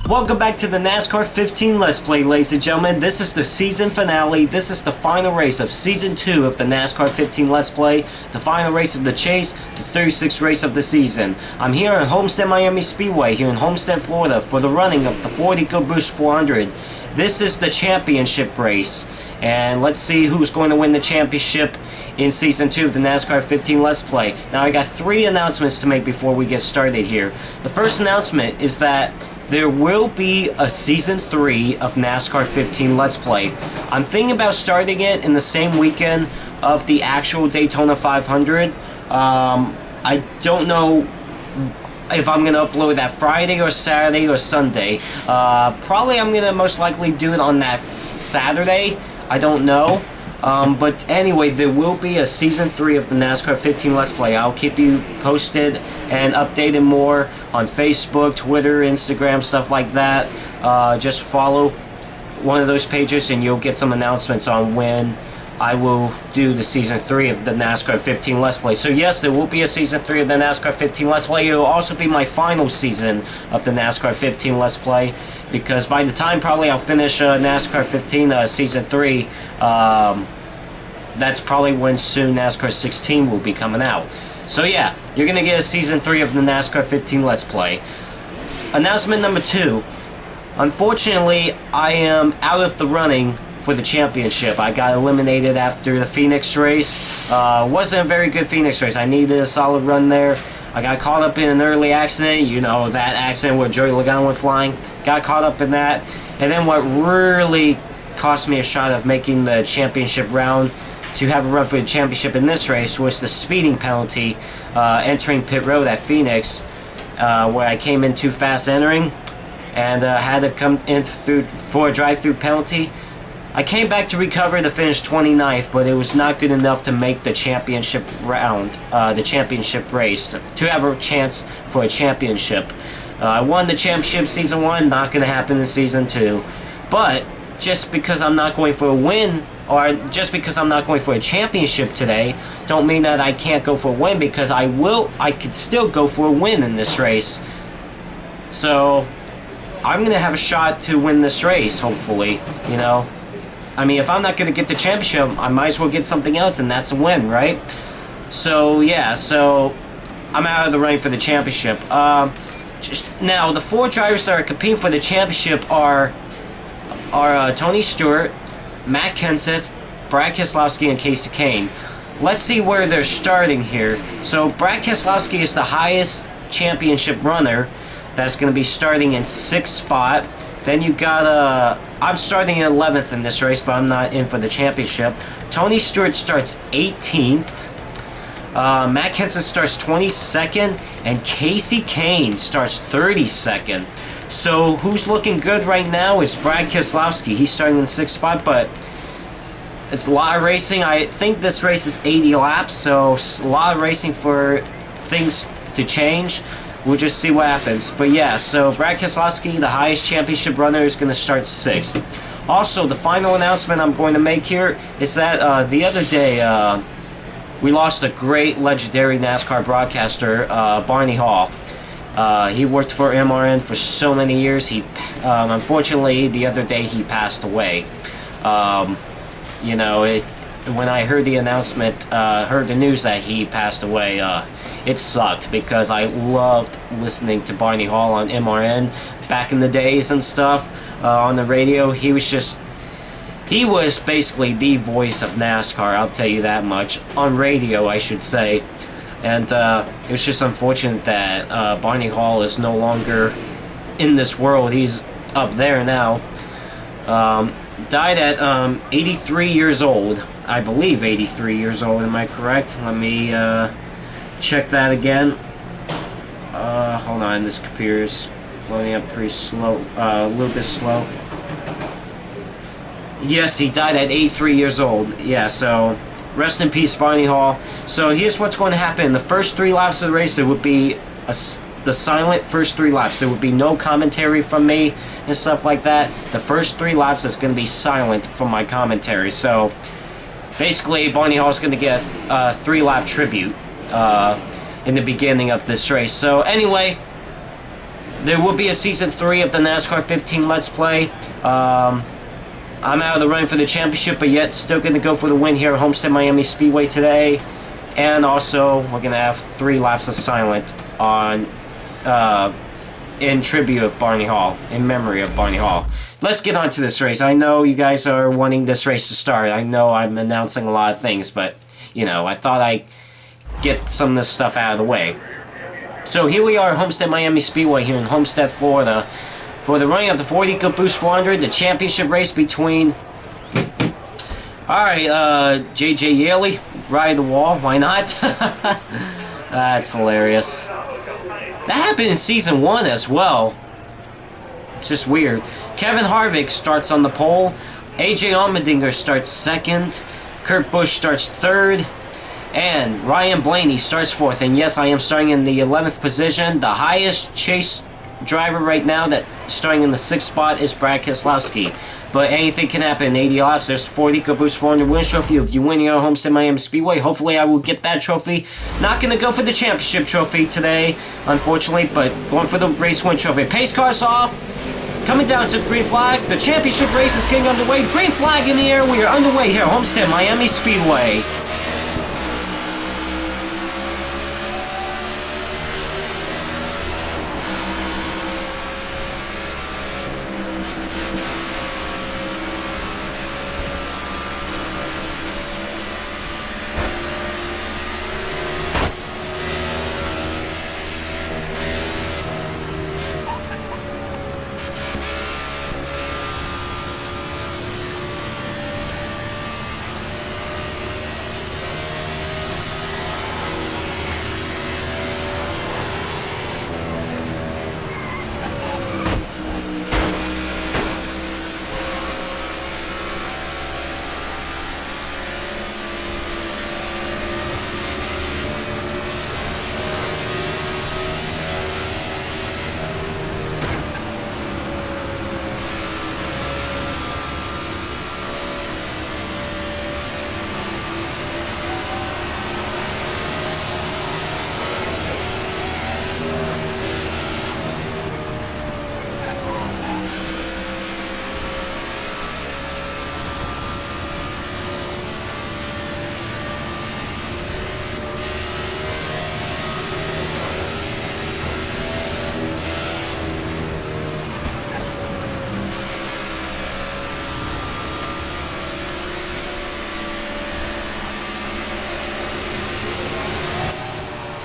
Welcome back to the NASCAR 15 Let's Play, ladies and gentlemen. This is the season finale. This is the final race of Season 2 of the NASCAR 15 Let's Play. The final race of the chase, the 36th race of the season. I'm here at Homestead-Miami Speedway here in Homestead, Florida for the running of the Ford EcoBoost 400. This is the championship race. And let's see who's going to win the championship in Season 2 of the NASCAR 15 Let's Play. Now, I got 3 announcements to make before we get started here. The first announcement is that there will be a Season 3 of NASCAR 15 Let's Play. I'm thinking about starting it in the same weekend of the actual Daytona 500. I don't know if I'm going to upload that Friday or Saturday or Sunday. Probably I'm going to most likely do it on that Saturday. I don't know. But anyway, there will be a Season 3 of the NASCAR 15 Let's Play. I'll keep you posted and updated more on Facebook, Twitter, Instagram, stuff like that. Just follow one of those pages and you'll get some announcements on when I will do the Season 3 of the NASCAR 15 Let's Play. So yes, there will be a Season 3 of the NASCAR 15 Let's Play. It will also be my final season of the NASCAR 15 Let's Play, because by the time probably I'll finish NASCAR 15 Season 3, that's probably when soon NASCAR 16 will be coming out. So yeah, you're going to get a Season 3 of the NASCAR 15 Let's Play. Announcement number 2. Unfortunately, I am out of the running for the championship. I got eliminated after the Phoenix race. Wasn't a very good Phoenix race. I needed a solid run there. I got caught up in an early accident. You know, that accident where Joey Logano went flying. Got caught up in that. And then what really cost me a shot of making the championship round to have a run for the championship in this race was the speeding penalty entering pit road at Phoenix, where I came in too fast entering and had to come in for a drive-through penalty. I came back to recover to finish 29th, but it was not good enough to make the championship round, the championship race, to have a chance for a championship. I won the championship Season 1, not going to happen in Season 2. But just because I'm not going for a win, or just because I'm not going for a championship today, don't mean that I can't go for a win, because I could still go for a win in this race. So I'm going to have a shot to win this race, hopefully, you know. I mean, if I'm not going to get the championship, I might as well get something else, and that's a win, right? So, yeah, so I'm out of the running for the championship. Now, the 4 drivers that are competing for the championship are Tony Stewart, Matt Kenseth, Brad Keselowski, and Kasey Kahne. Let's see where they're starting here. So, Brad Keselowski is the highest championship runner. That's going to be starting in 6th spot. Then you got, I'm starting in 11th in this race, but I'm not in for the championship. Tony Stewart starts 18th. Matt Kenseth starts 22nd. And Kasey Kahne starts 32nd. So who's looking good right now is Brad Keselowski. He's starting in the 6th spot, but it's a lot of racing. I think this race is 80 laps, so a lot of racing for things to change. We'll just see what happens. But yeah, so Brad Keselowski, the highest championship runner, is going to start 6th. Also, the final announcement I'm going to make here is that the other day we lost a great legendary NASCAR broadcaster, Barney Hall. He worked for MRN for so many years. He, unfortunately, the other day he passed away. You know, when I heard the announcement, heard the news that he passed away, it sucked, because I loved listening to Barney Hall on MRN back in the days and stuff, on the radio. He was basically the voice of NASCAR, I'll tell you that much, on radio, I should say. And it was just unfortunate that Barney Hall is no longer in this world. He's up there now. Died at 83 years old. I believe 83 years old, am I correct? Let me check that again. Hold on, this computer's loading up pretty slow, a little bit slow. Yes, he died at 83 years old. Yeah, so rest in peace, Barney Hall. So here's what's going to happen. The first 3 laps of the race, there would be the silent first 3 laps. There would be no commentary from me and stuff like that. The first 3 laps is going to be silent from my commentary. So basically, Barney Hall is going to get a 3-lap tribute in the beginning of this race. So anyway, there will be a Season 3 of the NASCAR 15 Let's Play. I'm out of the running for the championship, but yet still going to go for the win here at Homestead-Miami Speedway today. And also, we're going to have 3 laps of silent on in tribute of Barney Hall, in memory of Barney Hall. Let's get on to this race. I know you guys are wanting this race to start. I know I'm announcing a lot of things, but, you know, I thought I'd get some of this stuff out of the way. So here we are at Homestead-Miami Speedway here in Homestead, Florida, for the running of the Ford EcoBoost 400, the championship race between... Alright, J.J. Yaley, ride the wall, why not? That's hilarious. That happened in Season 1 as well. It's just weird. Kevin Harvick starts on the pole. AJ Allmendinger starts second. Kurt Busch starts third. And Ryan Blaney starts fourth. And yes, I am starting in the 11th position. The highest chase driver right now that starting in the 6th spot is Brad Keselowski. But anything can happen in 80 laps. There's the Ford EcoBoost 400 win trophy. If you win here at Homestead-Miami Speedway, hopefully I will get that trophy. Not going to go for the championship trophy today, unfortunately, but going for the race win trophy. Pace car's off. Coming down to the green flag. The championship race is getting underway. Green flag in the air. We are underway here at Homestead-Miami Speedway.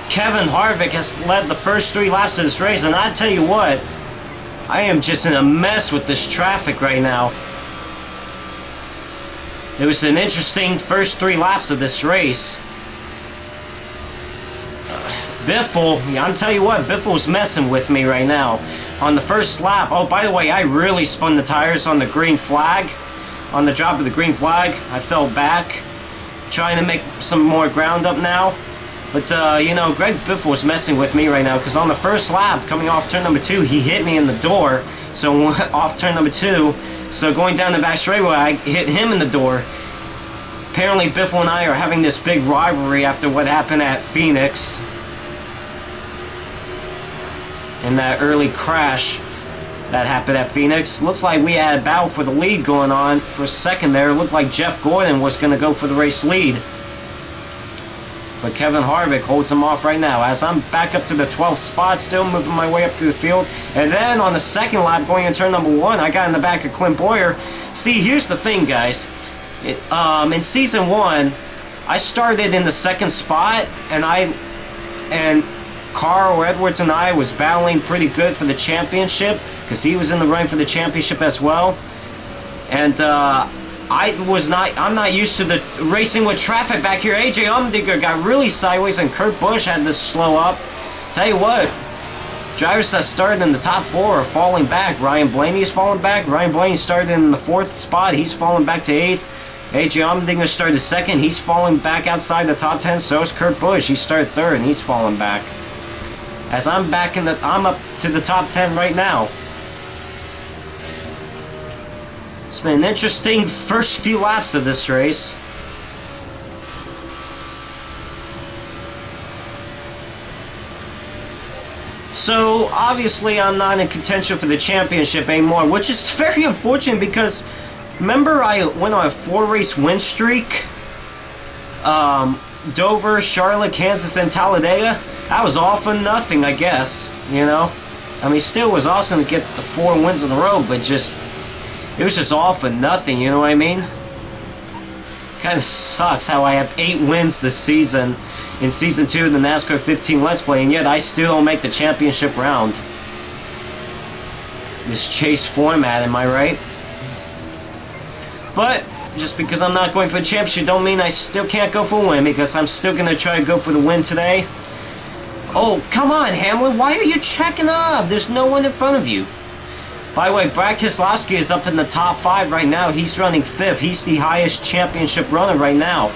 Kevin Harvick has led the first 3 laps of this race, and I tell you what, I am just in a mess with this traffic right now. It was an interesting first 3 laps of this race. Biffle, I'm telling you what, Biffle's messing with me right now. On the first lap, oh, by the way, I really spun the tires on the green flag. On the drop of the green flag, I fell back. Trying to make some more ground up now. But, you know, Greg Biffle was messing with me right now, because on the first lap, coming off turn number 2, he hit me in the door. So, off turn number 2, so going down the back straightaway, I hit him in the door. Apparently, Biffle and I are having this big rivalry after what happened at Phoenix. In that early crash that happened at Phoenix. Looks like we had a battle for the lead going on for a second there. It looked like Jeff Gordon was going to go for the race lead. But Kevin Harvick holds him off right now as I'm back up to the 12th spot, still moving my way up through the field. And then on the second lap, going in turn number 1, I got in the back of Clint Boyer. See, here's the thing, guys. In Season 1, I started in the 2nd spot, and Carl Edwards and I was battling pretty good for the championship, because he was in the running for the championship as well. And, I'm not used to the racing with traffic back here. AJ Allmendinger got really sideways and Kurt Busch had to slow up. Tell you what, drivers that started in the top 4 are falling back. Ryan Blaney is falling back. Ryan Blaney started in the 4th spot. He's falling back to 8th. AJ Allmendinger started 2nd. He's falling back outside the top 10. So is Kurt Busch. He started 3rd and he's falling back. As I'm up to the top 10 right now. It's been an interesting first few laps of this race. So, obviously, I'm not in contention for the championship anymore, which is very unfortunate because, remember I went on a 4-race win streak? Dover, Charlotte, Kansas, and Talladega? That was all for nothing, I guess, you know? I mean, still was awesome to get the 4 wins in a row, but just, it was just all for nothing, you know what I mean? Kind of sucks how I have 8 wins this season in Season 2 of the NASCAR 15 Let's Play, and yet I still don't make the championship round. This chase format, am I right? But, just because I'm not going for the championship don't mean I still can't go for a win, because I'm still going to try to go for the win today. Oh, come on, Hamlin, why are you checking up? There's no one in front of you. By the way, Brad Keselowski is up in the top 5 right now. He's running 5th. He's the highest championship runner right now.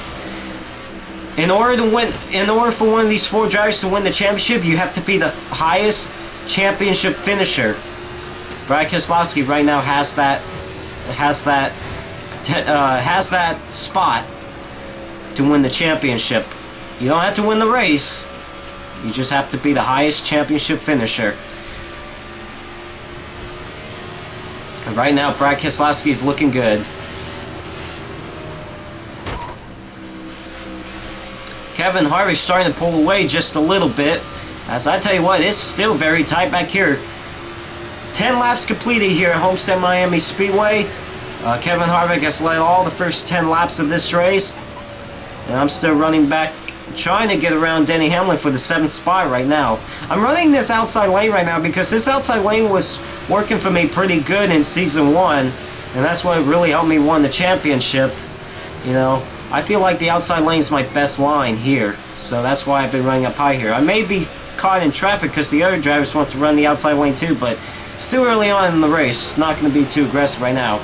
In order for one of these 4 drivers to win the championship, you have to be the highest championship finisher. Brad Keselowski right now has that spot to win the championship. You don't have to win the race. You just have to be the highest championship finisher. And right now, Brad Keselowski is looking good. Kevin Harvick starting to pull away just a little bit. As I tell you what, it's still very tight back here. 10 laps completed here at Homestead-Miami Speedway. Kevin Harvick has led all the first 10 laps of this race. And I'm still running back, trying to get around Denny Hamlin for the 7th spot right now. I'm running this outside lane right now because this outside lane was working for me pretty good in Season 1. And that's what really helped me win the championship. You know, I feel like the outside lane is my best line here. So that's why I've been running up high here. I may be caught in traffic because the other drivers want to run the outside lane too, but still early on in the race. Not going to be too aggressive right now.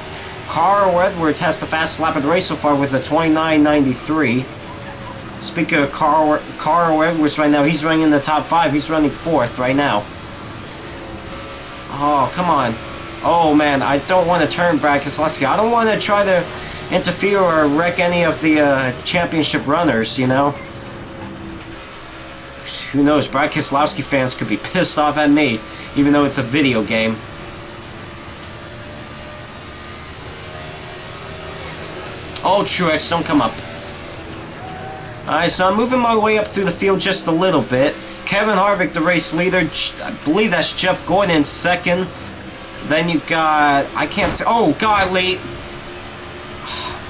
Carl Edwards has the fastest lap of the race so far with a 29.93. Speaking of Carl Edwards right now, he's running in the top 5. He's running 4th right now. Oh, come on. Oh, man, I don't want to turn Brad Keselowski. I don't want to try to interfere or wreck any of the championship runners, you know? Who knows, Brad Keselowski fans could be pissed off at me, even though it's a video game. Oh, Truex, don't come up. Alright, so I'm moving my way up through the field just a little bit. Kevin Harvick, the race leader. I believe that's Jeff Gordon in 2nd. Then you got... oh, God, late.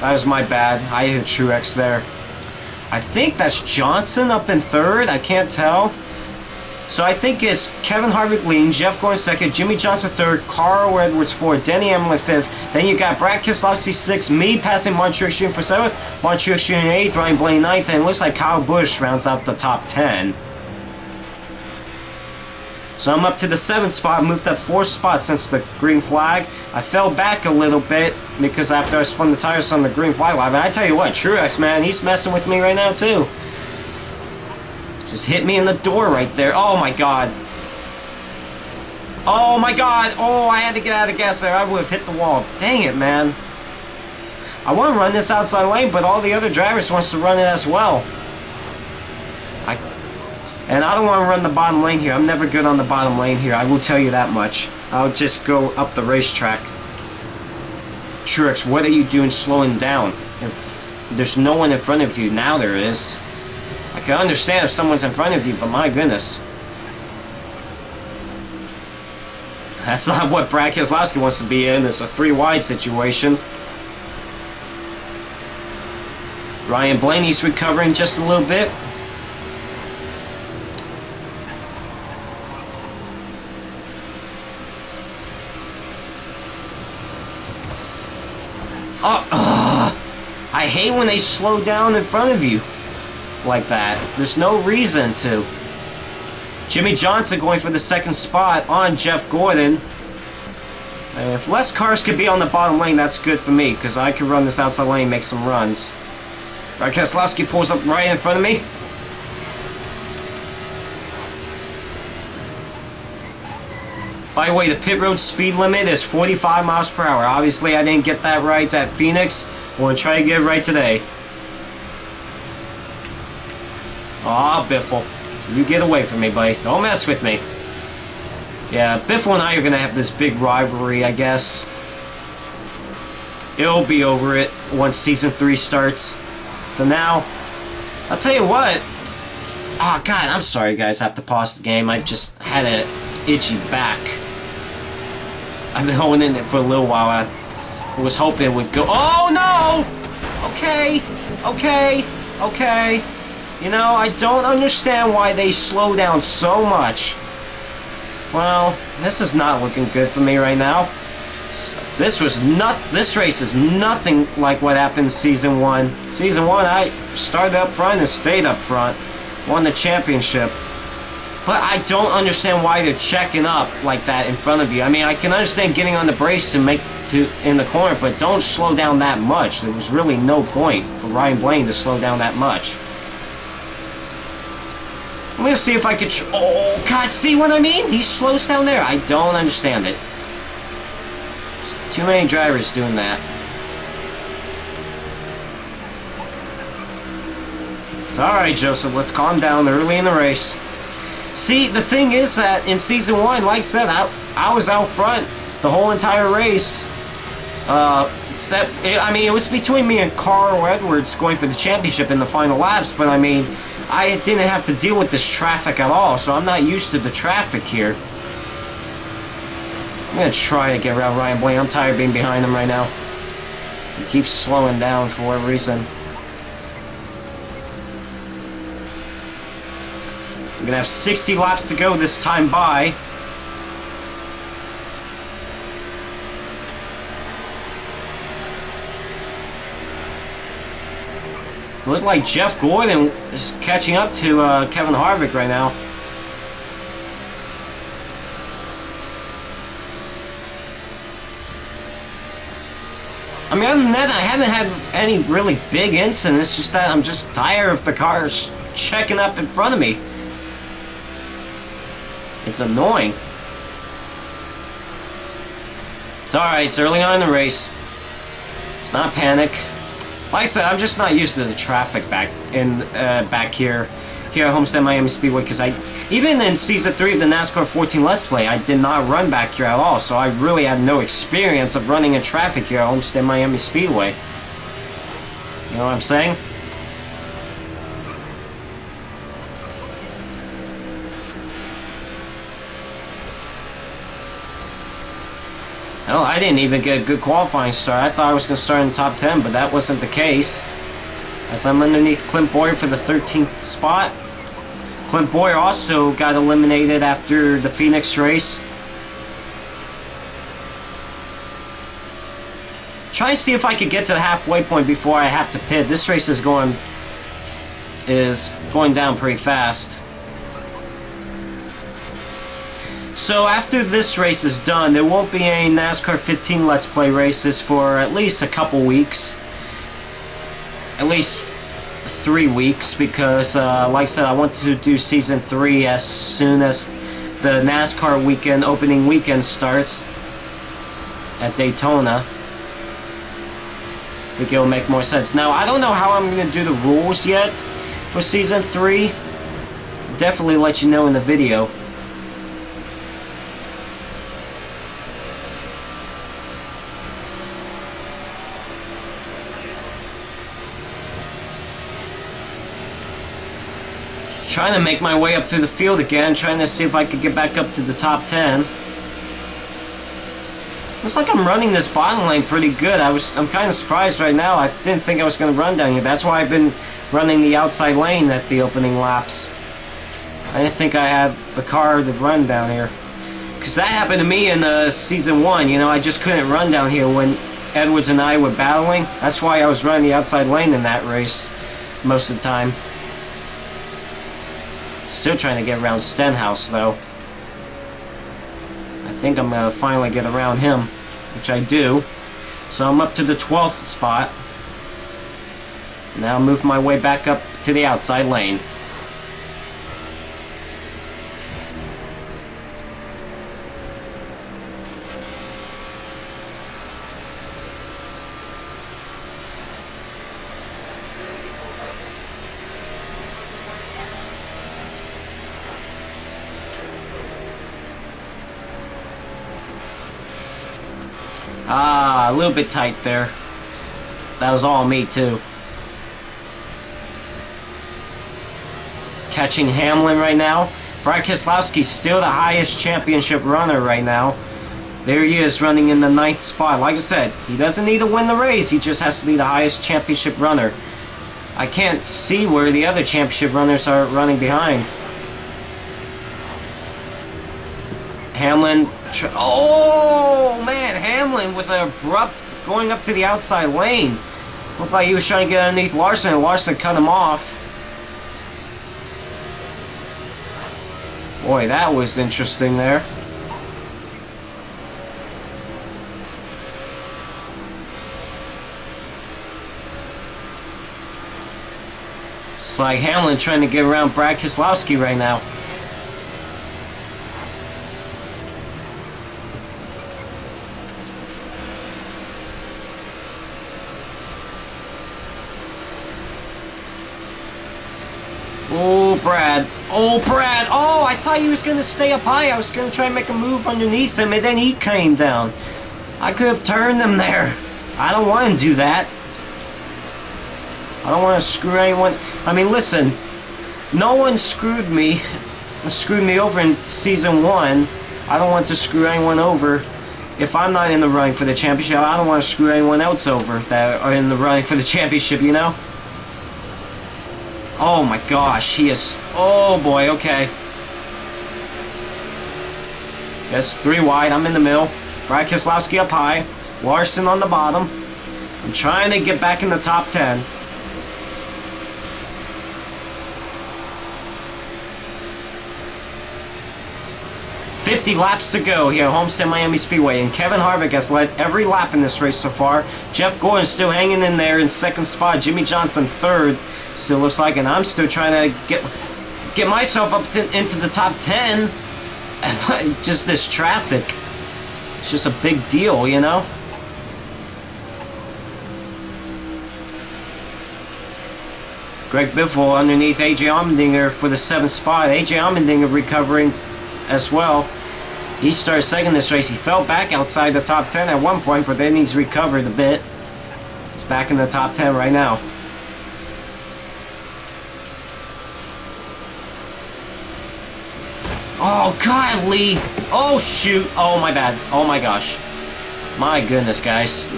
That was my bad. I hit Truex there. I think that's Johnson up in 3rd. I can't tell. So I think it's Kevin Harvick leading, Jeff Gordon 2nd, Jimmy Johnson 3rd, Carl Edwards 4th, Denny Hamlin 5th. Then you got Brad Keselowski 6th, me passing Martin Truex Jr. for 7th, Martin Truex Jr. 8th, Ryan Blaney 9th, and it looks like Kyle Busch rounds out the top 10. So I'm up to the 7th spot, moved up 4 spots since the green flag. I fell back a little bit because after I spun the tires on the green flag line. And I tell you what, Truex, man, he's messing with me right now too. Just hit me in the door right there. Oh my God. Oh my God. Oh, I had to get out of gas there. I would have hit the wall. Dang it, man. I want to run this outside lane, but all the other drivers wants to run it as well. And I don't want to run the bottom lane here. I'm never good on the bottom lane here. I will tell you that much. I'll just go up the racetrack. Truex, what are you doing slowing down? If there's no one in front of you, now there is. I can understand if someone's in front of you, but my goodness. That's not what Brad Keselowski wants to be in. It's a 3-wide situation. Ryan Blaney's recovering just a little bit. I hate when they slow down in front of you like that. There's no reason to. Jimmy Johnson going for the 2nd spot on Jeff Gordon. If less cars could be on the bottom lane, that's good for me, because I could run this outside lane and make some runs. Brad Keselowski pulls up right in front of me. By the way, the pit road speed limit is 45 miles per hour. Obviously, I didn't get that right at Phoenix. I'm going to try to get it right today. Aw, Biffle. You get away from me, buddy. Don't mess with me. Yeah, Biffle and I are going to have this big rivalry, I guess. It'll be over it once Season 3 starts. For now, I'll tell you what. Oh, God, I'm sorry, guys. I have to pause the game. I just had an itchy back. I've been holding it for a little while. I was hoping it would go. Oh, no! Okay, okay, okay. You know, I don't understand why they slow down so much. Well, this is not looking good for me right now. This race is nothing like what happened in Season 1. Season 1, I started up front and stayed up front. Won the championship. But I don't understand why they're checking up like that in front of you. I mean, I can understand getting on the brakes and in the corner, but don't slow down that much. There was really no point for Ryan Blaney to slow down that much. I'm gonna see if I could. Oh God! See what I mean? He slows down there. I don't understand it. Too many drivers doing that. It's all right, Joseph. Let's calm down early in the race. See, the thing is that in Season 1, like I said, I was out front the whole entire race. I mean, it was between me and Carl Edwards going for the championship in the final laps, but I mean, I didn't have to deal with this traffic at all, so I'm not used to the traffic here. I'm going to try to get around Ryan Blaney. I'm tired of being behind him right now. He keeps slowing down for whatever reason. I'm going to have 60 laps to go this time by. Look like Jeff Gordon is catching up to Kevin Harvick right now. I mean, other than that, I haven't had any really big incidents. Just that I'm just tired of the cars checking up in front of me. It's annoying. It's alright, it's early on in the race. It's not panic. Like I said, I'm just not used to the traffic back here at Homestead-Miami Speedway, because even in Season 3 of the NASCAR 14 Let's Play, I did not run back here at all, so I really had no experience of running in traffic here at Homestead-Miami Speedway. You know what I'm saying? No, I didn't even get a good qualifying start. I thought I was going to start in the top 10, but that wasn't the case. As I'm underneath Clint Boyer for the 13th spot. Clint Boyer also got eliminated after the Phoenix race. Try and see if I could get to the halfway point before I have to pit. This race is going down pretty fast. So after this race is done, there won't be a NASCAR 15 Let's Play races for at least a couple weeks. At least 3 weeks, because like I said, I want to do Season 3 as soon as the NASCAR weekend, opening weekend starts at Daytona. I think it'll make more sense. Now, I don't know how I'm going to do the rules yet for Season 3. Definitely let you know in the video. Trying to make my way up through the field again, trying to see if I could get back up to the top 10. Looks like I'm running this bottom lane pretty good. I'm kind of surprised right now. I didn't think I was going to run down here. That's why I've been running the outside lane at the opening laps. I didn't think I had the car to run down here. Because that happened to me in Season 1. You know, I just couldn't run down here when Edwards and I were battling. That's why I was running the outside lane in that race most of the time. Still trying to get around Stenhouse, though. I think I'm going to finally get around him, which I do. So I'm up to the 12th spot. Now move my way back up to the outside lane. Ah, a little bit tight there. That was all me, too. Catching Hamlin right now. Brad Keselowski's still the highest championship runner right now. There he is, running in the 9th spot. Like I said, he doesn't need to win the race. He just has to be the highest championship runner. I can't see where the other championship runners are running behind. Hamlin. Oh, man. Hamlin with an abrupt going up to the outside lane. Looked like he was trying to get underneath Larson, and Larson cut him off. Boy, that was interesting there. It's like Hamlin trying to get around Brad Keselowski right now. Oh, Brad. Oh, Brad. Oh, I thought he was going to stay up high. I was going to try and make a move underneath him, and then he came down. I could have turned him there. I don't want to do that. I don't want to screw anyone. I mean, listen. No one screwed me over in Season 1. I don't want to screw anyone over. If I'm not in the running for the championship, I don't want to screw anyone else over that are in the running for the championship, you know? Oh my gosh, he is... Oh boy, okay. Guess 3 wide, I'm in the middle. Brad Keselowski up high. Larson on the bottom. I'm trying to get back in the top 10. .50 laps to go here at Homestead-Miami Speedway, and Kevin Harvick has led every lap in this race so far. Jeff Gordon still hanging in there in 2nd spot. Jimmy Johnson 3rd, still looks like, and I'm still trying to get myself up into the top 10. And just this traffic, it's just a big deal, you know. Greg Biffle underneath AJ Allmendinger for the 7th spot. AJ Allmendinger recovering as well. He started 2nd this race. He fell back outside the top 10 at one point, but then he's recovered a bit. He's back in the top 10 right now. Oh, God, Lee. Oh, shoot. Oh, my bad. Oh, my gosh. My goodness, guys.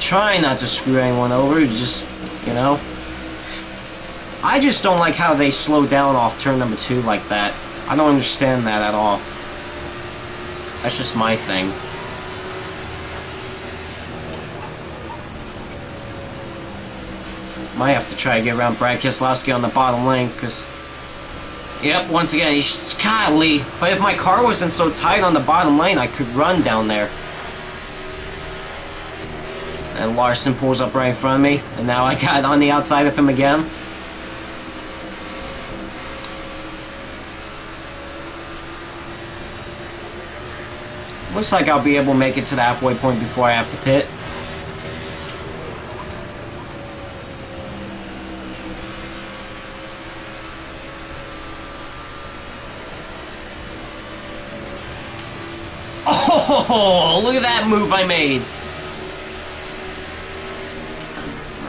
Try not to screw anyone over. Just, you know. I just don't like how they slow down off turn number 2 like that. I don't understand that at all. That's just my thing. Might have to try to get around Brad Keselowski on the bottom lane, because... Yep, once again, he's... Golly. But if my car wasn't so tight on the bottom lane, I could run down there. And Larson pulls up right in front of me, and now I got on the outside of him again. Looks like I'll be able to make it to the halfway point before I have to pit. Oh, look at that move I made.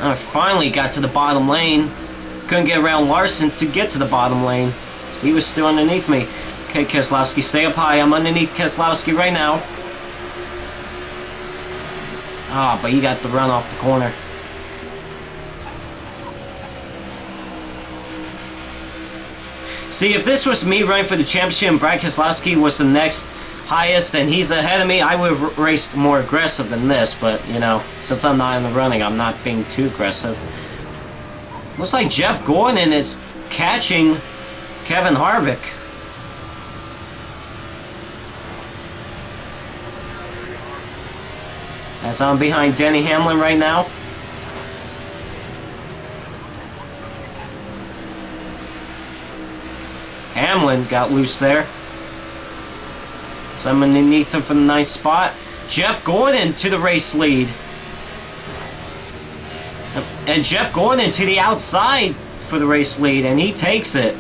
I finally got to the bottom lane. Couldn't get around Larson to get to the bottom lane. So he was still underneath me. Okay, Keselowski, stay up high. I'm underneath Keselowski right now. Ah, but he got the run off the corner. See, if this was me running for the championship and Brad Keselowski was the next highest and he's ahead of me, I would have raced more aggressive than this. But, you know, since I'm not in the running, I'm not being too aggressive. Looks like Jeff Gordon is catching Kevin Harvick. As I'm behind Denny Hamlin right now. Hamlin got loose there. So I'm underneath him for the 9th spot. Jeff Gordon to the race lead. And Jeff Gordon to the outside for the race lead, and he takes it.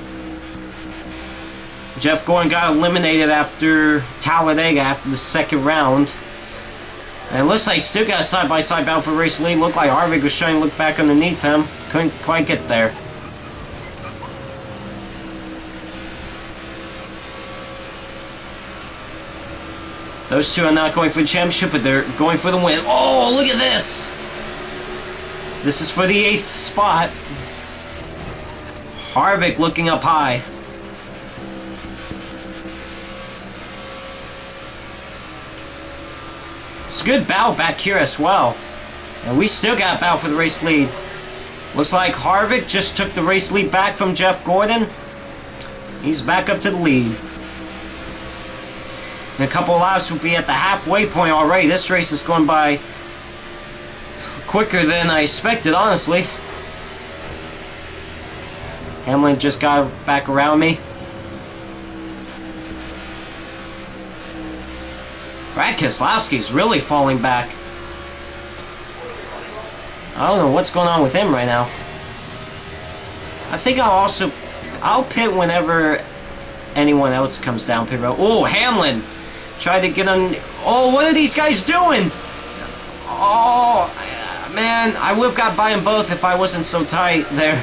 Jeff Gordon got eliminated after Talladega after the 2nd round. And it looks like still got a side-by-side battle for race lead. Looked like Harvick was trying to look back underneath him. Couldn't quite get there. Those two are not going for the championship, but they're going for the win. Oh, look at this! This is for the 8th spot. Harvick looking up high. It's a good battle back here as well. And we still got a battle for the race lead. Looks like Harvick just took the race lead back from Jeff Gordon. He's back up to the lead. In a couple of laps, we'll be at the halfway point already. This race is going by quicker than I expected, honestly. Hamlin just got back around me. Brad Keselowski's really falling back. I don't know what's going on with him right now. I think I'll pit whenever anyone else comes down pit road. Oh, Hamlin tried to get on. Oh, what are these guys doing? Oh, man, I would have got by them both if I wasn't so tight there.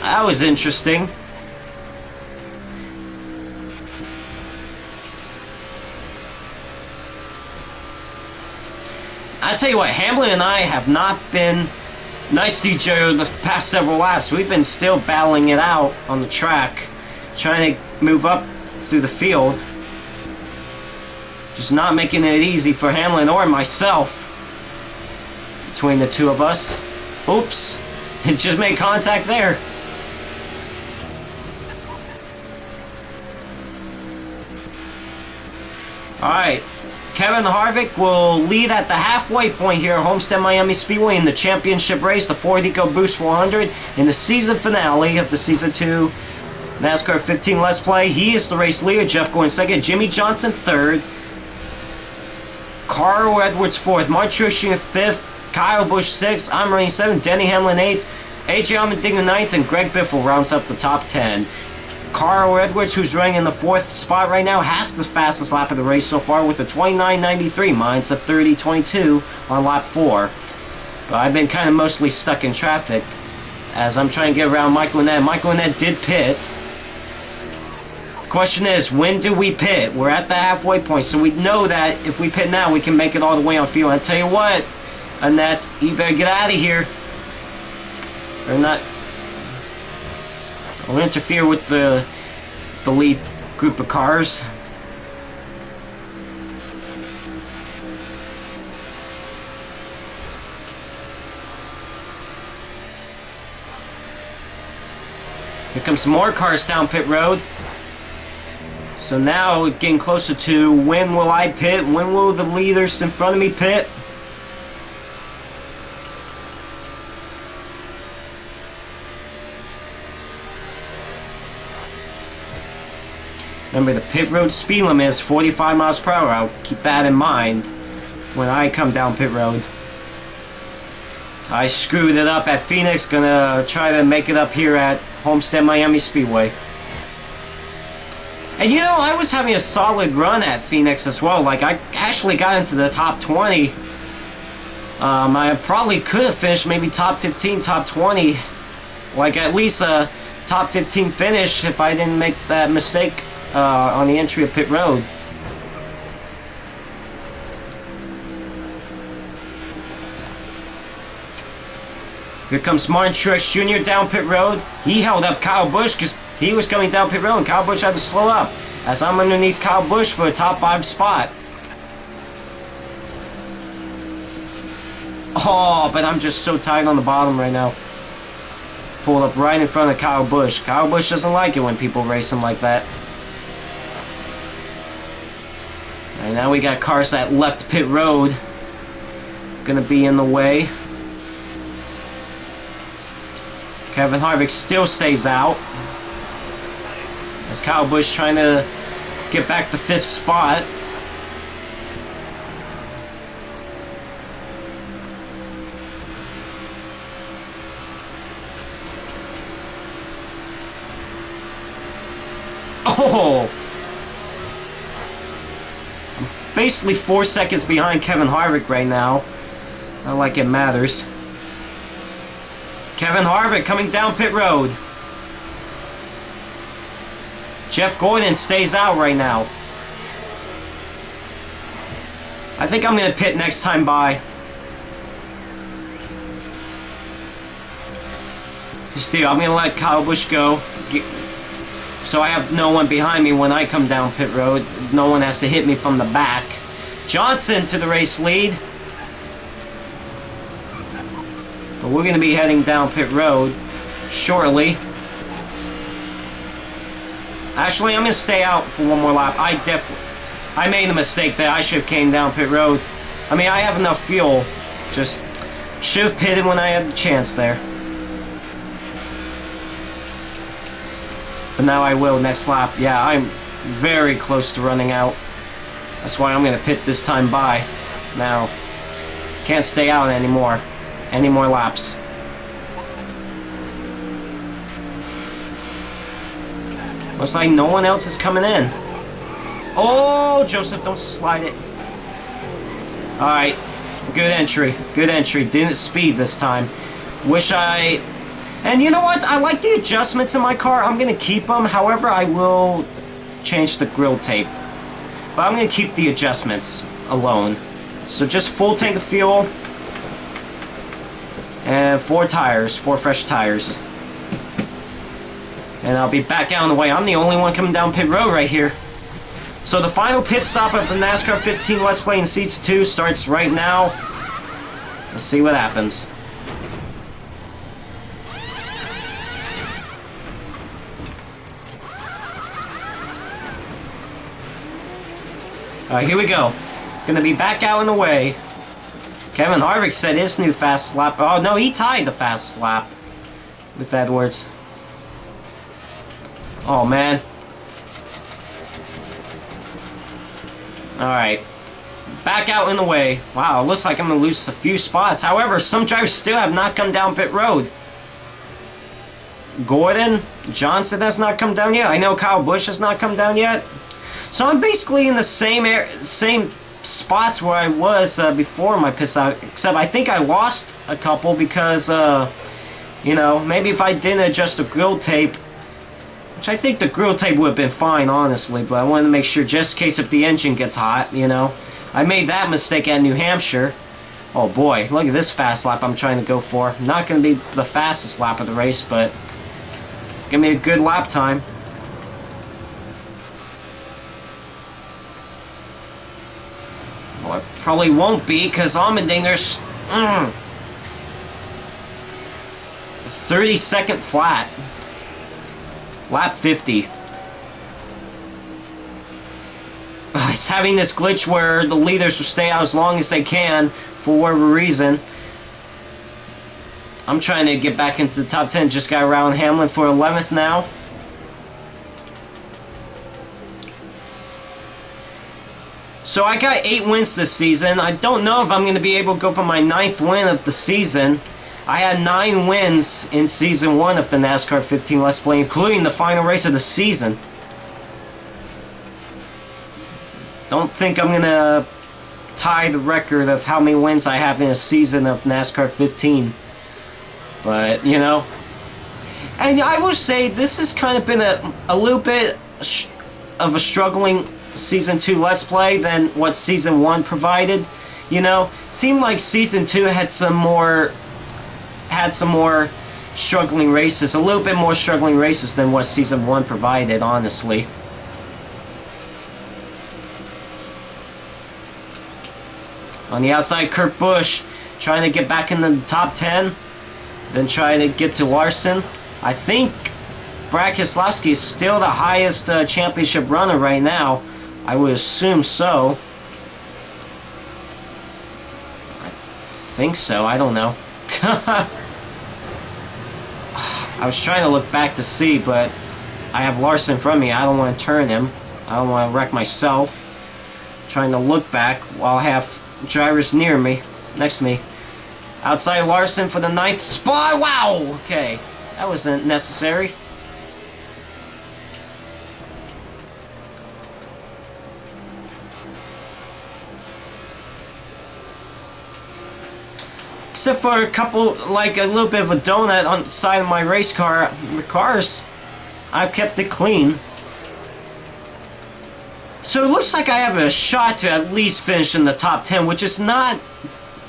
That was interesting. I tell you what, Hamlin and I have not been nice to each other the past several laps. We've been still battling it out on the track, trying to move up through the field. Just not making it easy for Hamlin or myself between the two of us. Oops, it just made contact there. Alright, Kevin Harvick will lead at the halfway point here at Homestead-Miami Speedway in the championship race, the Ford EcoBoost 400, in the season finale of the Season 2 NASCAR 15 Let's Play. He is the race leader, Jeff Gordon second, Jimmy Johnson third, Carl Edwards fourth, Mark Truex Jr. fifth, Kyle Busch sixth, I'm running seventh, Denny Hamlin eighth, AJ Allmendinger ninth, and Greg Biffle rounds up the top 10. Carl Edwards, who's running in the 4th spot right now, has the fastest lap of the race so far with a 29.93. Mine's a 30.22 on lap 4. But I've been kind of mostly stuck in traffic as I'm trying to get around Michael Annett. Michael Annett did pit. The question is, when do we pit? We're at the halfway point, so we know that if we pit now, we can make it all the way on field. I tell you what, Annett, you better get out of here. Or not. Don't interfere with the lead group of cars. Here comes some more cars down pit road. So now we're getting closer to when will I pit? When will the leaders in front of me pit? Remember, the pit road speed limit is 45 miles per hour. I'll keep that in mind when I come down pit road. So I screwed it up at Phoenix. Gonna try to make it up here at Homestead-Miami Speedway. And you know, I was having a solid run at Phoenix as well. Like, I actually got into the top 20. I probably could have finished maybe top 15, top 20. Like, at least a top 15 finish if I didn't make that mistake on the entry of pit road. Here comes Martin Truex Jr. down pit road. He held up Kyle Busch because he was coming down pit road and Kyle Busch had to slow up as I'm underneath Kyle Busch for a top 5 spot. Oh, but I'm just so tight on the bottom right now. Pulled up right in front of Kyle Busch. Kyle Busch doesn't like it when people race him like that. And now we got cars that left pit road. Gonna be in the way. Kevin Harvick still stays out. As Kyle Busch trying to get back the 5th spot. Oh! basically 4 seconds behind Kevin Harvick right now. Not like it matters. Kevin Harvick coming down pit road. Jeff Gordon stays out right now. I think I'm going to pit next time by. Still, I'm going to let Kyle Busch go. So I have no one behind me when I come down pit road. No one has to hit me from the back. Johnson to the race lead. But we're going to be heading down pit road shortly. Actually, I'm going to stay out for one more lap. I made a mistake there. I should have came down pit road. I mean, I have enough fuel. Just should have pitted when I had the chance there. But now I will next lap. Yeah, I'm very close to running out. That's why I'm going to pit this time by. Now, can't stay out anymore. Any more laps. Looks like no one else is coming in. Oh, Joseph, don't slide it. Alright. Good entry. Good entry. Didn't speed this time. Wish I... And you know what? I like the adjustments in my car. I'm going to keep them. However, I will change the grill tape. But I'm going to keep the adjustments alone. So just full tank of fuel. And 4 tires. 4 fresh tires. And I'll be back out of the way. I'm the only one coming down pit road right here. So the final pit stop of the NASCAR 15 Let's Play in Seats 2 starts right now. Let's see what happens. Alright, here we go. Gonna be back out in the way. Kevin Harvick set his new fast lap. Oh no, he tied the fast lap with Edwards. Oh man. Alright. Back out in the way. Wow, it looks like I'm gonna lose a few spots. However, some drivers still have not come down pit road. Gordon, Johnson has not come down yet. I know Kyle Busch has not come down yet. So I'm basically in the same spots where I was before my pit stop, except I think I lost a couple because, you know, maybe if I didn't adjust the grill tape, which I think the grill tape would have been fine, honestly, but I wanted to make sure just in case if the engine gets hot, you know. I made that mistake at New Hampshire. Oh boy, look at this fast lap I'm trying to go for. Not going to be the fastest lap of the race, but it's going to be a good lap time. Well, it probably won't be because Allmendinger's 30-second flat. Lap 50. It's having this glitch where the leaders will stay out as long as they can for whatever reason. I'm trying to get back into the top 10. Just got around Hamlin for 11th now. So I got 8 wins this season. I don't know if I'm going to be able to go for my 9th win of the season. I had 9 wins in Season 1 of the NASCAR 15 Let's Play, including the final race of the season. Don't think I'm going to tie the record of how many wins I have in a season of NASCAR 15. But, you know. And I will say, this has kind of been a little bit of a struggling Season 2 Let's Play than what Season 1 provided. You know, seemed like Season 2 had some more struggling races, a little bit more struggling races than what Season 1 provided, honestly. On the outside, Kurt Busch trying to get back in the top 10, then trying to get to Larson. I think Brad Keselowski is still the highest championship runner right now. I would assume so. I think so, I don't know. I was trying to look back to see, but I have Larson in front of me. I don't want to turn him. I don't want to wreck myself. Trying to look back while I have drivers near me, next to me. Outside Larson for the 9th spot. Wow! Okay, that wasn't necessary. except for a couple, like a little bit of a donut on the side of my race car, the cars, I've kept it clean. So it looks like I have a shot to at least finish in the top 10, which is not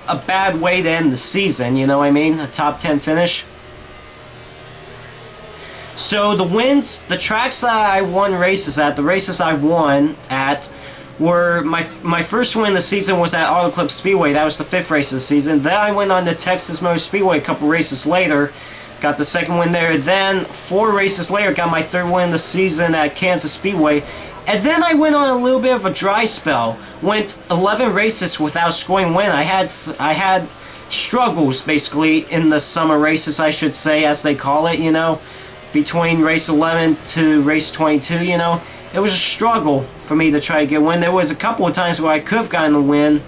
a bad way to end the season, you know what I mean? A top 10 finish. So the wins, the tracks that I won races at, the races I've won at, were my first win of the season was at Auto Club Speedway. That was the 5th race of the season. Then I went on to Texas Motor Speedway a couple races later, got the 2nd win there. Then 4 races later, got my 3rd win of the season at Kansas Speedway. And then I went on a little bit of a dry spell. Went 11 races without scoring a win. I had struggles basically in the summer races, I should say, as they call it, you know, between race 11 to race 22, you know. It was a struggle for me to try to get a win. There was a couple of times where I could have gotten a win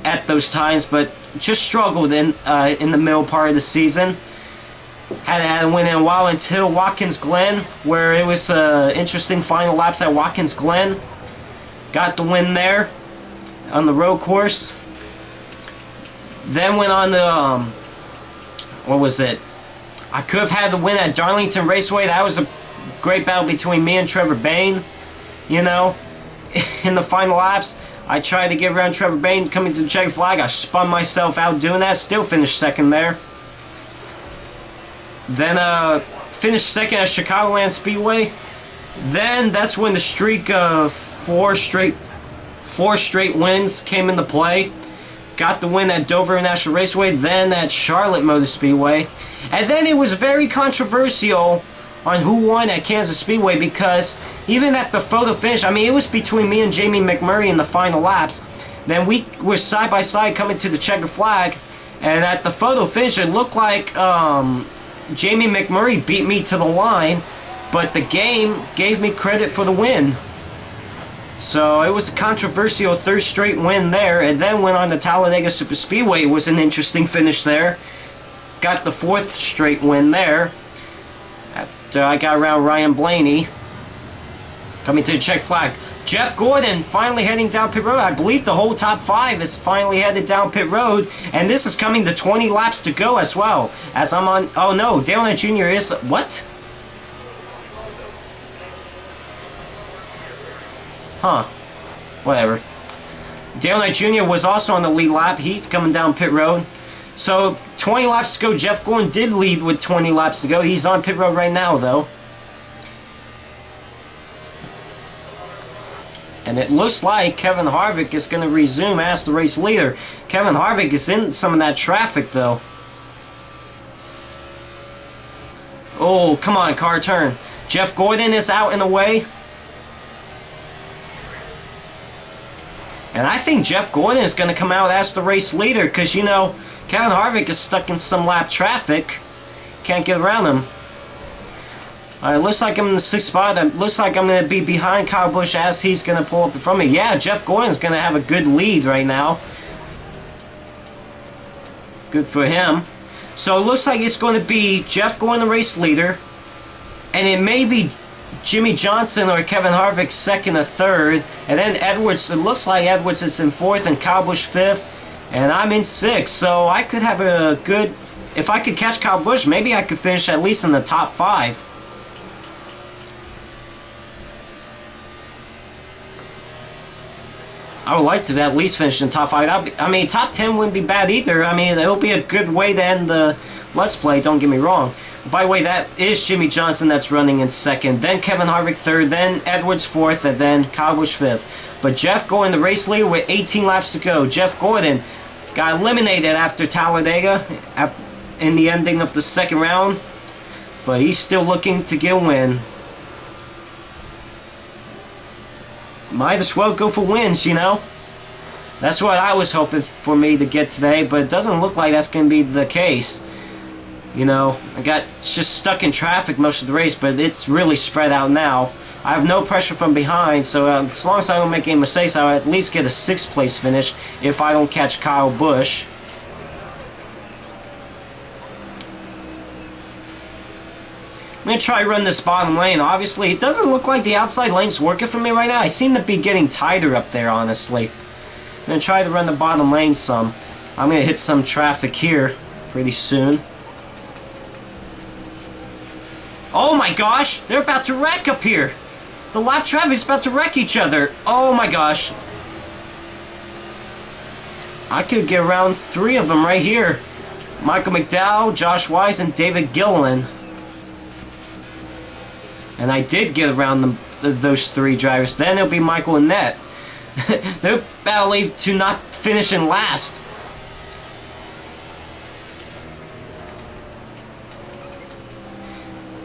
at those times, but just struggled in the middle part of the season. Hadn't had a win in a while until Watkins Glen, where it was interesting final laps at Watkins Glen. Got the win there on the road course. Then went on to, what was it? I could have had the win at Darlington Raceway. That was a great battle between me and Trevor Bayne, you know, in the final laps. I tried to get around Trevor Bayne coming to the check flag. I spun myself out doing that. Still finished 2nd there. Then finished 2nd at Chicagoland Speedway. Then that's when the streak of 4 straight wins came into play. Got the win at Dover International Raceway, then at Charlotte Motor Speedway. And then it was very controversial on who won at Kansas Speedway, because even at the photo finish, I mean, it was between me and Jamie McMurray in the final laps. Then we were side by side coming to the checker flag, and at the photo finish, it looked like Jamie McMurray beat me to the line, but the game gave me credit for the win. So it was a controversial 3rd straight win there, and then went on to Talladega Superspeedway. It was an interesting finish there. Got the 4th straight win there. After I got around Ryan Blaney. Coming to the check flag. Jeff Gordon finally heading down pit road. I believe the whole top 5 is finally headed down pit road, and this is coming to 20 laps to go as well. As I'm on, oh no, Dale Knight Jr. is, what? Huh. Whatever. Dale Knight Jr. was also on the lead lap. He's coming down pit road. So, 20 laps to go. Jeff Gordon did lead with 20 laps to go. He's on pit road right now, though. And it looks like Kevin Harvick is going to resume as the race leader. Kevin Harvick is in some of that traffic, though. Oh, come on, car turn. Jeff Gordon is out in the way. And I think Jeff Gordon is going to come out as the race leader, because, you know, Kevin Harvick is stuck in some lap traffic. Can't get around him. Alright, looks like I'm in the 6th spot. It looks like I'm going to be behind Kyle Busch as he's going to pull up in front of me. Yeah, Jeff Gordon's going to have a good lead right now. Good for him. So it looks like it's going to be Jeff Gordon, the race leader. And it may be Jimmy Johnson or Kevin Harvick 2nd or 3rd. And then Edwards, it looks like Edwards is in 4th and Kyle Busch 5th. And I'm in 6th. So I could have a good... If I could catch Kyle Busch, maybe I could finish at least in the top 5. I would like to at least finish in top 5. I mean, top 10 wouldn't be bad either. I mean, it'll be a good way to end the Let's Play, don't get me wrong. By the way, that is Jimmy Johnson that's running in 2nd. Then Kevin Harvick 3rd. Then Edwards 4th. And then Kyle Busch 5th. But Jeff Gordon, the race leader, with 18 laps to go. Jeff Gordon got eliminated after Talladega in the ending of the 2nd round. But he's still looking to get a win. Might as well go for wins, you know. That's what I was hoping for me to get today, but it doesn't look like that's going to be the case. You know, I got just stuck in traffic most of the race, but it's really spread out now. I have no pressure from behind, so as long as I don't make any mistakes, I'll at least get a 6th place finish if I don't catch Kyle Busch. I'm going to try to run this bottom lane. Obviously, it doesn't look like the outside lane's working for me right now. I seem to be getting tighter up there, honestly. I'm going to try to run the bottom lane some. I'm going to hit some traffic here pretty soon. Oh my gosh, they're about to wreck up here. The lap traffic is about to wreck each other. Oh my gosh. I could get around 3 of them right here. Michael McDowell, Josh Wise, and David Gilliland. And I did get around those 3 drivers. Then it'll be Michael and Nett. They're battling to not finish in last.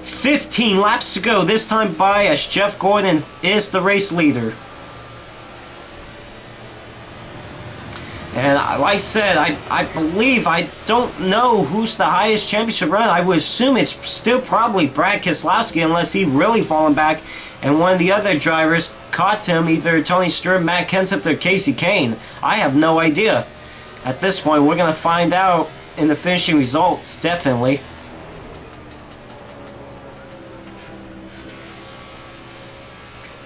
"15 laps to go, this time by as Jeff Gordon is the race leader." And like I said, I believe, I don't know who's the highest championship run. I would assume it's still probably Brad Keselowski, unless he really fallen back and one of the other drivers caught him, either Tony Stewart, Matt Kenseth, or Casey Kane. I have no idea. At this point, we're going to find out in the finishing results, definitely.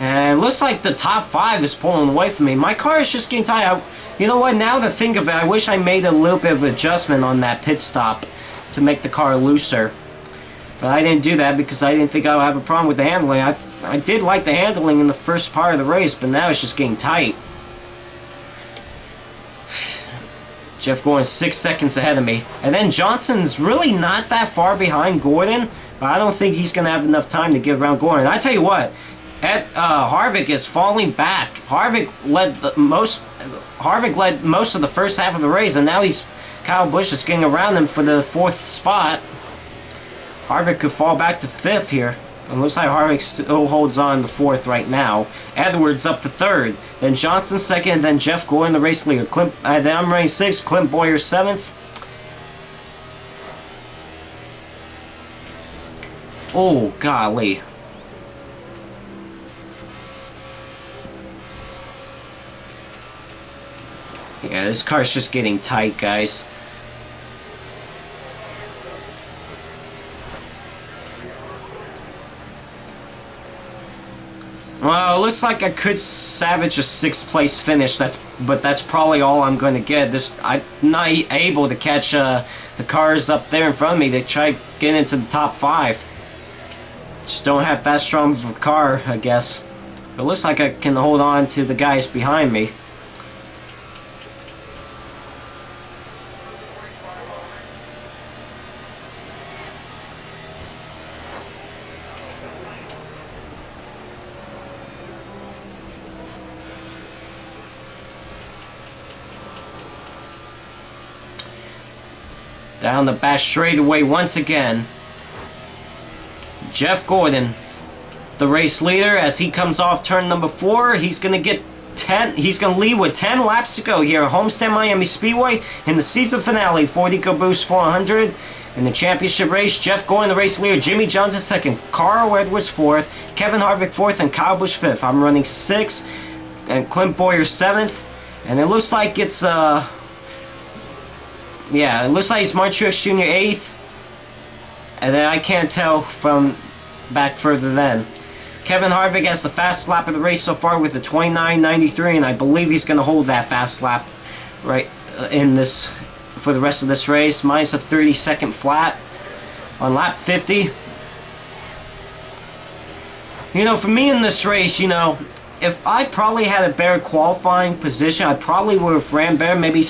And it looks like the top 5 is pulling away from me. My car is just getting tired. You know what, now to think of it, I wish I made a little bit of adjustment on that pit stop to make the car looser. But I didn't do that because I didn't think I would have a problem with the handling. I did like the handling in the first part of the race, but now it's just getting tight. Jeff Gordon 6 seconds ahead of me. And then Johnson's really not that far behind Gordon, but I don't think he's going to have enough time to get around Gordon. I tell you what, Harvick is falling back. Harvick led most of the first half of the race, and now Kyle Busch is getting around him for the 4th spot. Harvick could fall back to 5th here. It looks like Harvick still holds on to 4th right now. Edwards up to 3rd. Then Johnson 2nd, and then Jeff Gordon, the race leader. Then I'm running 6th. Clint Bowyer 7th. Oh, golly. Yeah, this car's just getting tight, guys. Well, it looks like I could salvage a 6th place finish. But that's probably all I'm going to get. I'm not able to catch the cars up there in front of me to try to get into the top 5. Just don't have that strong of a car, I guess. It looks like I can hold on to the guys behind me. Down the back straightaway once again. Jeff Gordon, the race leader, as he comes off turn number 4. He's going to get 10. He's going to lead with 10 laps to go here at Homestead-Miami Speedway in the season finale. Ford EcoBoost 400. In the championship race, Jeff Gordon, the race leader. Jimmy Johnson 2nd. Carl Edwards 4th. Kevin Harvick 4th. And Kyle Busch 5th. I'm running 6th. And Clint Bowyer 7th. And it looks like it's... Yeah, it looks like it's Martin Truex Jr. 8th. And then I can't tell from back further then. Kevin Harvick has the fast lap of the race so far with the 29.93, and I believe he's going to hold that fast lap right in this for the rest of this race. Mine's a 30-second flat on lap 50. You know, for me in this race, you know, if I probably had a better qualifying position, I probably would have ran better, maybe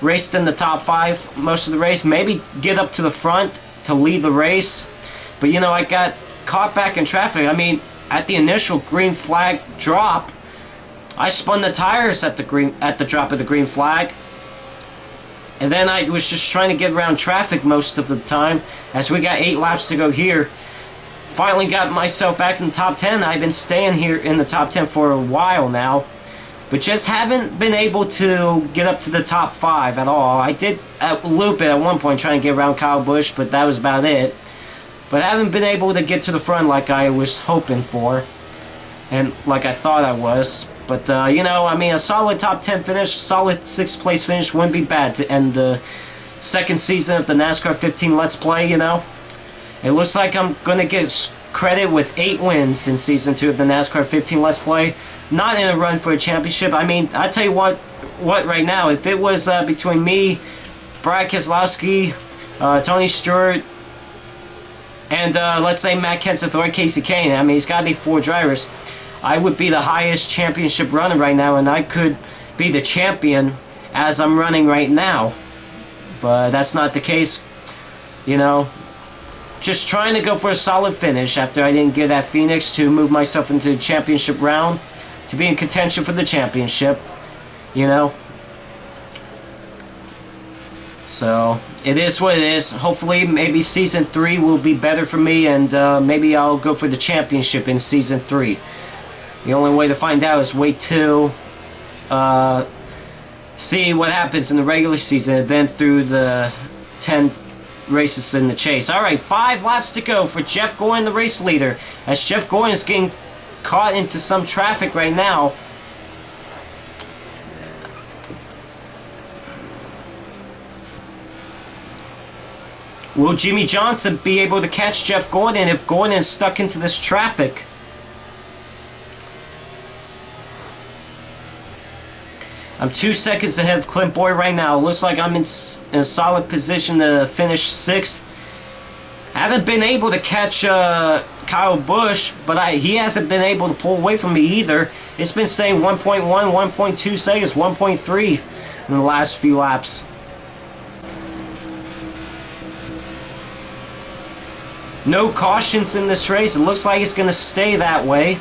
raced in the top 5 most of the race, maybe get up to the front to lead the race. But you know, I got caught back in traffic. I mean, at the initial green flag drop, I spun the tires at the drop of the green flag. And then I was just trying to get around traffic most of the time, as we got 8 laps to go here. Finally got myself back in the top 10. I've been staying here in the top 10 for a while now, but just haven't been able to get up to the top 5 at all. I did loop it at one point trying to get around Kyle Busch, but that was about it. But I haven't been able to get to the front like I was hoping for, and like I thought I was. But, you know, I mean, a solid top 10 finish, solid 6th place finish wouldn't be bad to end the 2nd season of the NASCAR 15 Let's Play, you know. It looks like I'm going to get credit with 8 wins in Season 2 of the NASCAR 15 Let's Play. Not in a run for a championship. I mean, I tell you what, what right now? If it was between me, Brad Keselowski, Tony Stewart, and let's say Matt Kenseth or Casey Kane, I mean, it's got to be 4 drivers, I would be the highest championship runner right now, and I could be the champion as I'm running right now. But that's not the case, you know. Just trying to go for a solid finish after I didn't get at Phoenix to move myself into the championship round, to be in contention for the championship, you know. So, it is what it is. Hopefully, maybe Season 3 will be better for me, and maybe I'll go for the championship in Season 3. The only way to find out is wait till see what happens in the regular season and then through the 10 races in the chase. Alright, 5 laps to go for Jeff Gordon, the race leader, as Jeff Gordon is getting caught into some traffic right now. Will Jimmy Johnson be able to catch Jeff Gordon if Gordon is stuck into this traffic? I'm 2 seconds ahead of Clint Boyer right now. Looks like I'm in a solid position to finish 6th. I haven't been able to catch Kyle Busch, but he hasn't been able to pull away from me either. It's been saying 1.1, 1.2 seconds, 1.3 in the last few laps. No cautions in this race. It looks like it's going to stay that way.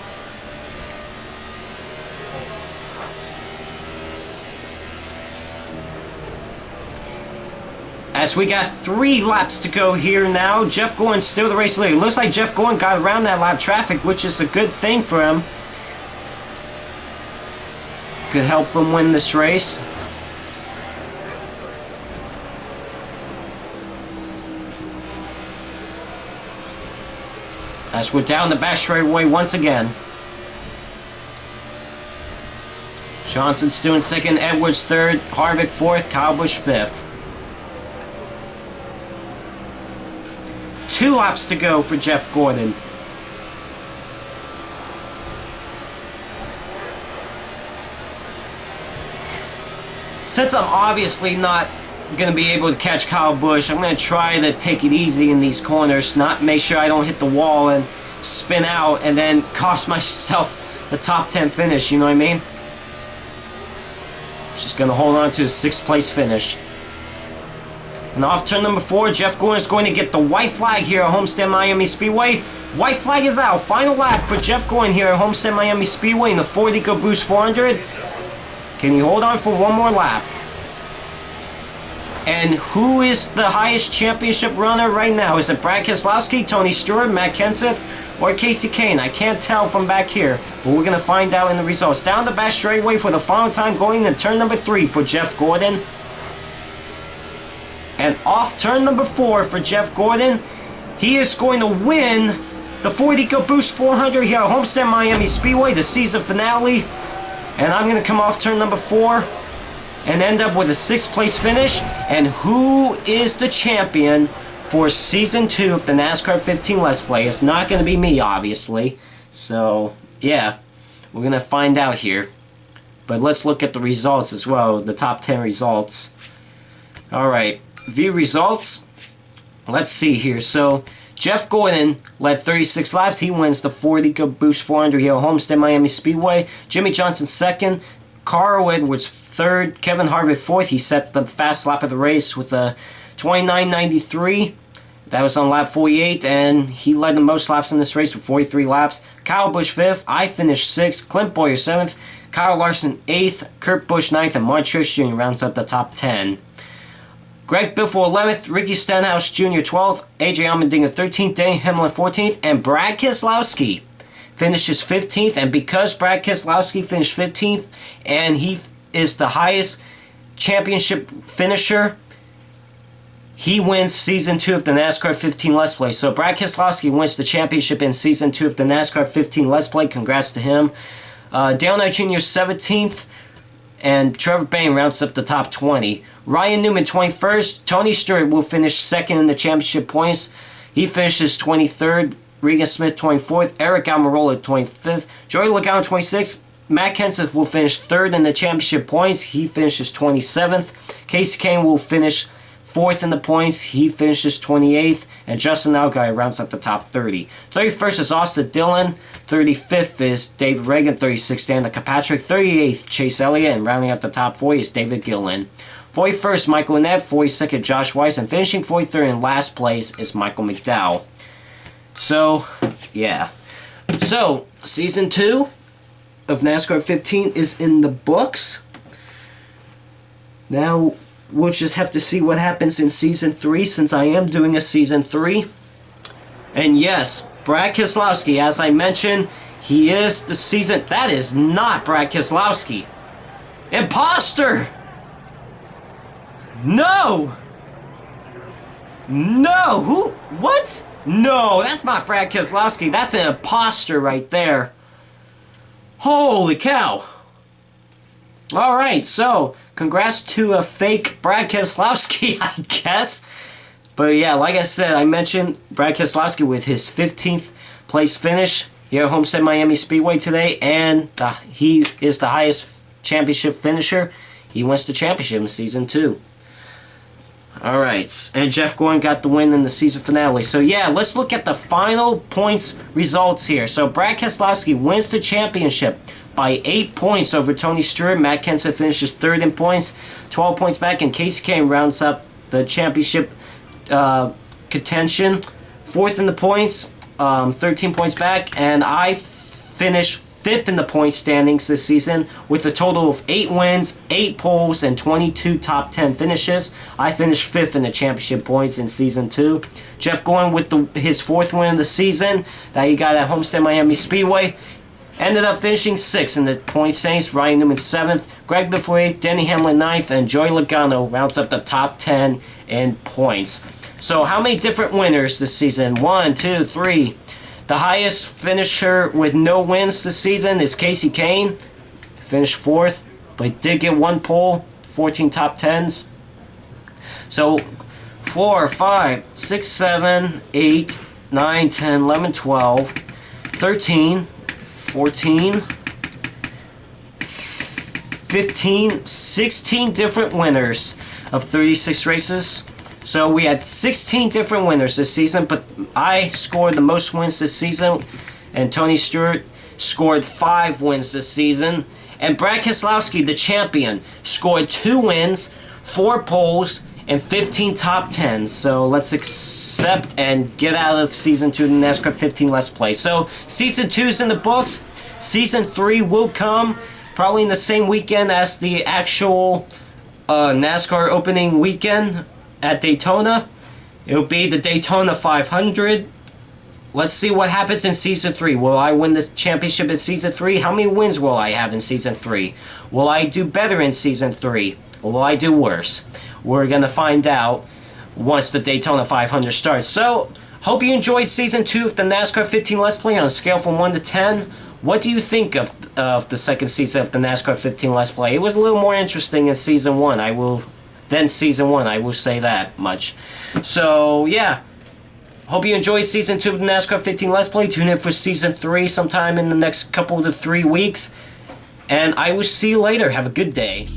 As we got 3 laps to go here now. Jeff Gordon's still the race leader. Looks like Jeff Gordon got around that lap traffic, which is a good thing for him. Could help him win this race. As we're down the back straightaway once again. Johnson still in 2nd, Edwards 3rd, Harvick 4th, Kyle Busch 5th. 2 laps to go for Jeff Gordon. Since I'm obviously not going to be able to catch Kyle Busch, I'm going to try to take it easy in these corners, not make sure I don't hit the wall and spin out and then cost myself the top 10 finish, you know what I mean? Just going to hold on to a 6th place finish. And off turn number 4, Jeff Gordon is going to get the white flag here at Homestead-Miami Speedway. White flag is out. Final lap for Jeff Gordon here at Homestead-Miami Speedway in the Ford EcoBoost 400. Can he hold on for one more lap? And who is the highest championship runner right now? Is it Brad Keselowski, Tony Stewart, Matt Kenseth, or Casey Kane? I can't tell from back here, but we're going to find out in the results. Down the back straightaway for the final time, going to turn number 3 for Jeff Gordon. And off turn number 4 for Jeff Gordon, he is going to win the Ford EcoBoost 400 here at Homestead-Miami Speedway, the season finale. And I'm going to come off turn number 4 and end up with a 6th place finish. And who is the champion for Season 2 of the NASCAR 15 Let's Play? It's not going to be me, obviously. So, yeah, we're going to find out here. But let's look at the results as well, the top 10 results. Alright, view results. Let's see here. So, Jeff Gordon led 36 laps. He wins the Ford EcoBoost 400 here at Homestead-Miami Speedway. Jimmy Johnson 2nd. Carl Edwards 3rd. Kevin Harvick 4th. He set the fast lap of the race with a 29.93. That was on lap 48, and he led the most laps in this race with 43 laps. Kyle Busch 5th. I finished 6th. Clint Boyer 7th. Kyle Larson 8th. Kurt Busch 9th. And Mark Truex Jr. rounds up the top 10. Greg Biffle 11th, Ricky Stenhouse Jr. 12th, AJ Allmendinger 13th, Danny Hamlin 14th, and Brad Keselowski finishes 15th. And because Brad Keselowski finished 15th, and he is the highest championship finisher, he wins Season 2 of the NASCAR 15 Let's Play. So Brad Keselowski wins the championship in Season 2 of the NASCAR 15 Let's Play. Congrats to him. Dale Knight Jr. 17th, and Trevor Bayne rounds up the top 20. Ryan Newman 21st. Tony Stewart will finish 2nd in the championship points. He finishes 23rd. Regan Smith 24th. Eric Almirola 25th. Joey Logano 26th. Matt Kenseth will finish 3rd in the championship points. He finishes 27th. Casey Kane will finish 4th in the points. He finishes 28th. And Justin Allgaier rounds up the top 30. 31st is Austin Dillon. 35th is David Reagan. 36th, Danica Kirkpatrick. 38th, Chase Elliott. And rounding up the top 40 is David Gilliland. 41st, Michael Annett. 42nd, Josh Weiss. And finishing 43rd in last place is Michael McDowell. So, yeah. So, Season 2 of NASCAR 15 is in the books. Now, we'll just have to see what happens in Season 3, since I am doing a Season 3. And yes, Brad Keselowski, as I mentioned, he is the season... That is not Brad Keselowski. Imposter! No! No! Who? What? No, that's not Brad Keselowski. That's an imposter right there. Holy cow. Alright, so, congrats to a fake Brad Keselowski, I guess. But yeah, like I said, I mentioned Brad Keselowski with his 15th place finish here at Homestead-Miami Speedway today. And he is the highest championship finisher. He wins the championship in Season 2. Alright, and Jeff Gordon got the win in the season finale. So yeah, let's look at the final points results here. So Brad Keselowski wins the championship by 8 points over Tony Stewart. Matt Kenseth finishes 3rd in points, 12 points back, and Casey Kane rounds up the championship contention. 4th in the points, 13 points back, and I finished 5th in the point standings this season with a total of 8 wins, 8 poles, and 22 top 10 finishes. I finished 5th in the championship points in Season 2. Jeff Gordon with his 4th win of the season that he got at Homestead-Miami Speedway. Ended up finishing 6th in the point standings. Ryan Newman 7th. Greg Biffle, Denny Hamlin 9th, and Joey Logano rounds up the top 10 in points. So how many different winners this season? 1, 2, 3. The highest finisher with no wins this season is Casey Kane. Finished 4th, but did get 1 pole, 14 top 10s. So 4, 5, 6, 7, 8, 9, 10, 11, 12, 13, 14, 15, 16 different winners of 36 races. So we had 16 different winners this season, but I scored the most wins this season, and Tony Stewart scored 5 wins this season. And Brad Keselowski, the champion, scored 2 wins, 4 poles, and 15 top 10s. So let's accept and get out of Season 2 of the NASCAR 15 Let's Play. So Season 2 is in the books. Season 3 will come probably in the same weekend as the actual NASCAR opening weekend at Daytona. It'll be the Daytona 500. Let's see what happens in Season 3. Will I win the championship in Season 3? How many wins will I have in Season 3? Will I do better in Season 3? Or will I do worse? We're going to find out once the Daytona 500 starts. So, hope you enjoyed Season 2 of the NASCAR 15 Let's Play on a scale from 1 to 10. What do you think of the second season of the NASCAR 15 Let's Play? It was a little more interesting in Season 1. I will say that much. So, yeah. Hope you enjoyed Season 2 of the NASCAR 15 Let's Play. Tune in for Season 3 sometime in the next couple to 3 weeks. And I will see you later. Have a good day.